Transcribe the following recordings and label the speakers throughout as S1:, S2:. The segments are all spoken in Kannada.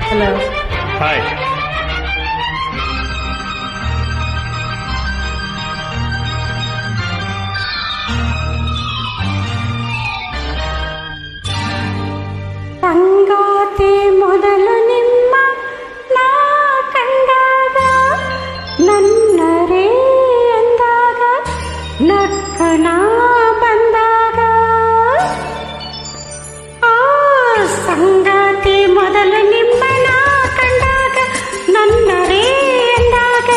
S1: ಹಲೋ.
S2: ಹಾಯ್.
S3: ಸಂಗಾತಿ ಮೊದಲು ನಿಮ್ಮ ನಾ ಕಂಡಾಗ ನನ್ನರೇ ಎಂದಾಗ ನಕ್ಕನ ಬಂದಾಗ ಆ ಸಂಗಾತಿ ಮೊದಲು ನಿಮ್ಮ ನಾ ಕಂಡಾಗ ನನ್ನರೇ ಎಂದಾಗ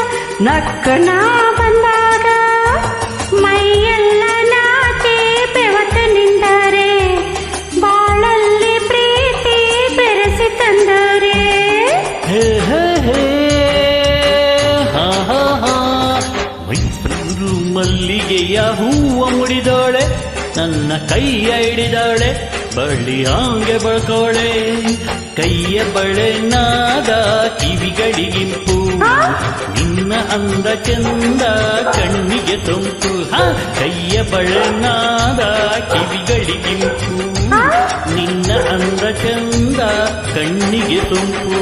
S3: ನಕ್ಕನ ಬಂದಾಗ ಮೈಯೆಲ್ಲ ನಾಚಿ ಬೆವತು ನಿಂದರೆ ಬಾಳಲ್ಲಿ ಪ್ರೀತಿ ಬೆರೆಸಿ ತಂದರೆ
S2: ಹೇ ಹೇ ಹೇ ಹಾ ಹಾ ಹಾ. ಮೈಸೂರು ಮಲ್ಲಿಗೆಯ ಹೂವ ಮುಡಿದೋಳೆ, ನನ್ನ ಕೈಯ ಹಿಡಿದವಳೆ, ಬಳ್ಳಿಯಾಂಗೆ ಬಳ್ಕೋಳೆ. ಕೈಯ ಬಳೆ ನಾದ ಕಿವಿಗಳಿಗಿಂಪು, ನಿನ್ನ ಅಂದ ಚಂದ ಕಣ್ಣಿಗೆ ಸೊಂಪು. ಕೈಯ ಬಳೆ ನಾದ ಕಿವಿಗಳಿಗಿಂಪು, ನಿನ್ನ ಅಂದ ಚಂದ ಕಣ್ಣಿಗೆ ಸೊಂಪು.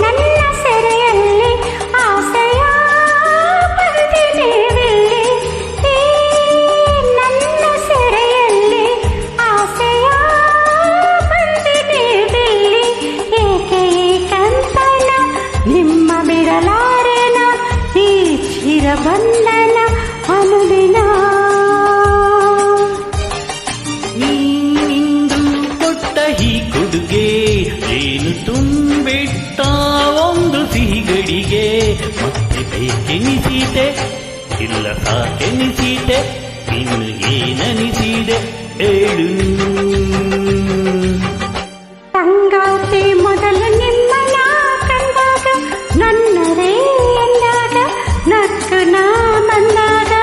S3: ನನ್ನ ಸೆರೆಯಲ್ಲಿ ಆಸೆಯ ಬಂದಿದ್ದೇವಿಲ್ಲಿ, ನನ್ನ ಸೆರೆಯಲ್ಲಿ ಆಸೆಯ ಬಂದಿದ್ದೇವಿಲ್ಲಿ. ಏಕೆ ಕಂಪನ ನಿಮ್ಮ ಬಿಡಲಾರೆನ ಈ ಚಿರಬಂಧನ ಅನುದಿನ.
S2: ನೀನಿಂದು ಕೊಟ್ಟ ಈ ಕೊಡುಗೆ ಏನು ತುಂಬಿಟ್ಟ ಒಂದು ಸಿಹಿಗಳಿಗೆ. ಮತ್ತೆ ಬೇಕೆನಿಸಿದೆ ಇಲ್ಲ ಸಾಕೆನಿಸಿದೆ, ಇನ್ನು ಏನನಿಸಿದೆ ಹೇಳು.
S3: ಸಂಗಾತಿ ಮೊದಲು ನಿಮ್ಮನ ಕಂಡಾಗ ನನ್ನರೇ ಎಂದಾಗ ನಕ್ಕು ನಾ ಬಂದಾಗ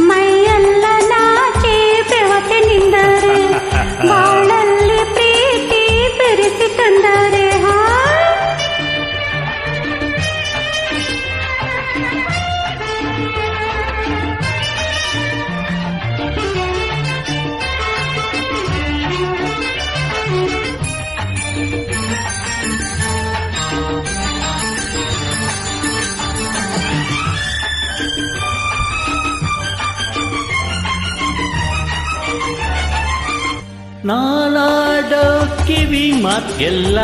S3: ಮೈಯೆಲ್ಲ ನಾಚಿ ಬೆವತೆ ನಿಂದರೆ ಬಾಳಲ್ಲಿ ಪ್ರೀತಿ ಬೆರೆಸಿ ತಂದರೆ.
S2: ನಾನಾಡೋ ಕಿವಿ ಮಾತೆಲ್ಲ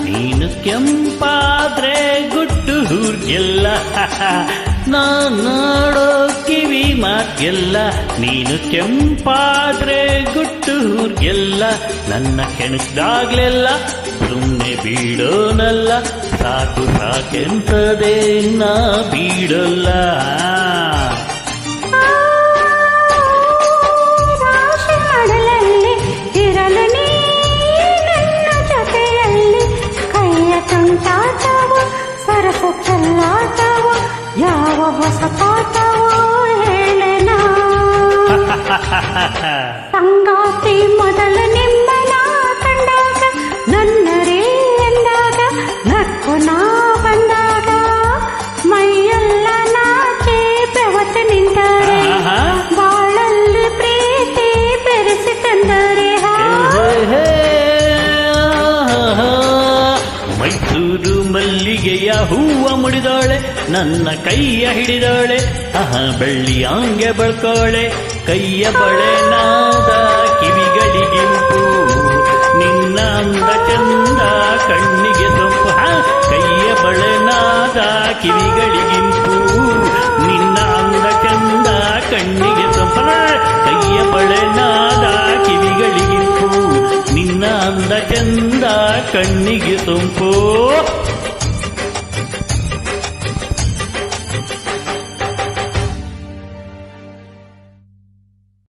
S2: ನೀನು ಕೆಂಪಾದ್ರೆ ಗುಟ್ಟು ಹೂರ್ಗೆಲ್ಲ. ನಾನಾಡೋ ಕಿವಿ ಮಾತೆಲ್ಲ ನೀನು ಕೆಂಪಾದ್ರೆ ಗುಟ್ಟು ಹೂರ್ಗೆಲ್ಲ. ನನ್ನ ಕೆಣಕ್ದಾಗ್ಲೆಲ್ಲ ಸುಮ್ಮನೆ ಬೀಡೋನಲ್ಲ, ಸಾಕು ಸಾಕೆಂತದೆ ನಾ ಬೀಡೋಲ್ಲ.
S3: ತುಂಟಾಟವೋ ಸರಸ ಚೆಲ್ಲಾಟವೋ ಯಾವ ಹೊಸ ಪಾಠವೋ ಹೇಳನ. ಸಂಗಾತಿ ಮೊದಲು ನಿಮ್ಮನ ಕಂಡಾಗ ನನ್ನರೇ ಎಂದಾಗ ನಕ್ಕು ನಾ ಬಂದಾಗ ಮೈಯೆಲ್ಲ ನಾಚಿ ಬೆವತು ನಿಂತರೆ ಬಾಳಲ್ಲಿ ಪ್ರೀತಿ ಬೆರೆಸಿ ತಂದರೆ.
S2: ಮೈಸೂರು ಮಲ್ಲಿಗೆಯ ಹೂವ ಮುಡಿದೋಳೆ, ನನ್ನ ಕೈಯ ಹಿಡಿದೋಳೆ, ಬೆಳ್ಳಿಯಾಂಗೆ ಬಳ್ಕೋಳೆ. ಕೈಯ ಬಳೆ ನಾದ ಕಿವಿಗಳಿಗಿಂಪು, ನಿನ್ನ ಅಂದ ಚಂದ ಕಣ್ಣಿಗೆ ಸೊಂಪು. ಕೈಯ ಬಳೆ ನಾದ ಕಿವಿಗಳಿಗಿಂಪು, ನಿನ್ನ ಅಂದ ಚಂದ ಕಣ್ಣಿಗೆ ಸೊಂಪು. ಕೈಯ ಬಳೆ ನಾದ ಕಿವಿಗಳಿಗಿಂಪು, ನಿನ್ನ ಅಂದ ಚಂದ ಕಣ್ಣಿಗೆ ಸೊಂಪು.